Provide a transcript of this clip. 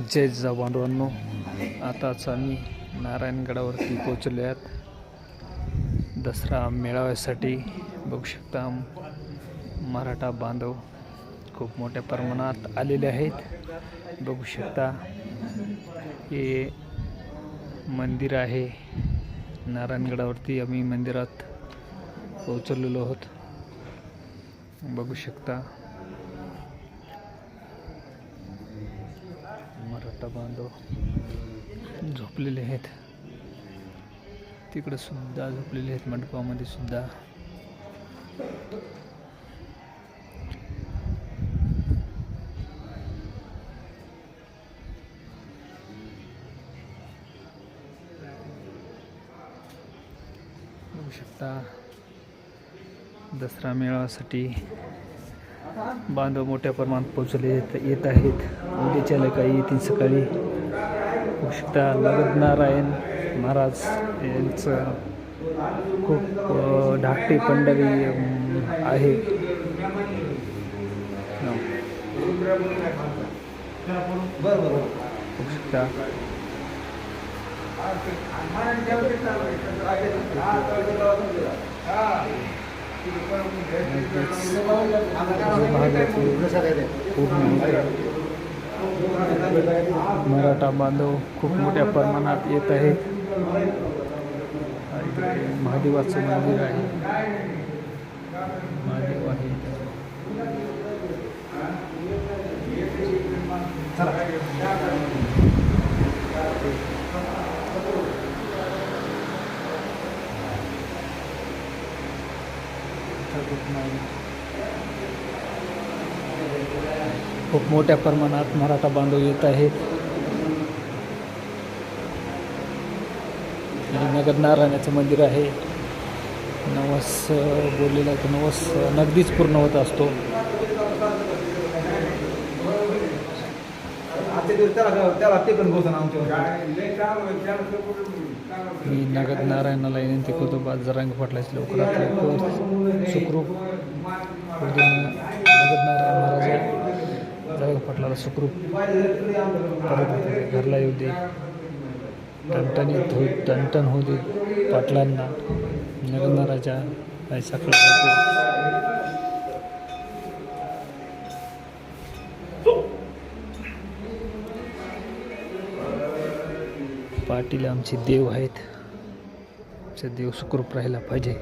जय जवानांनो, आताच आम्ही नारायणगडावरती पोहोचलो आहेत. दसरा मेळाव्यासाठी बघू शकता मराठा बांधव खूप मोठ्या प्रमाणात आलेले आहेत. बघू शकता हे मंदिर आहे. नारायणगडावरती आम्ही मंदिरात पोहोचलेलो आहोत. बघू शकता मराठा बांधव झोपलेले आहेत. तिकडे सुद्धा झोपलेले आहेत, मंडपामध्ये सुद्धा. बघू शकता दसरा मेळाव्यासाठी बांधव मोठ्या प्रमाणात पोहोचले येत आहेत. उद्याच्याला काही येतील सकाळी. बघू शकता नारायण महाराज यांचं खूप धाकटी पंढरी आहे. बघू शकता मराठा बांधव खूप मोठ्या प्रमाणात येत आहेत. महादेवाचं मंदिर आहे. महादेव आहे. खूप मोठ्या प्रमाणात मराठा बांधव येत आहेत. नगर नारायणाचं मंदिर आहे. नवस बोललेला तर नवस नगदीच पूर्ण होत असतो. मी नगर नारायणाला विनंती करतो, जरांगे पाटलाचे लवकरात लवकर सुखरूप नगर नारायण महाराज जरांगे पाटलाला सुखरूप परत घरला येऊ दे. टणटण होऊ दे पाटलांना. नगर नारायणच्या काही सकाळ पाटील आमचे देव आहेत. आमचे देव सुखरूप राहायला पाहिजे.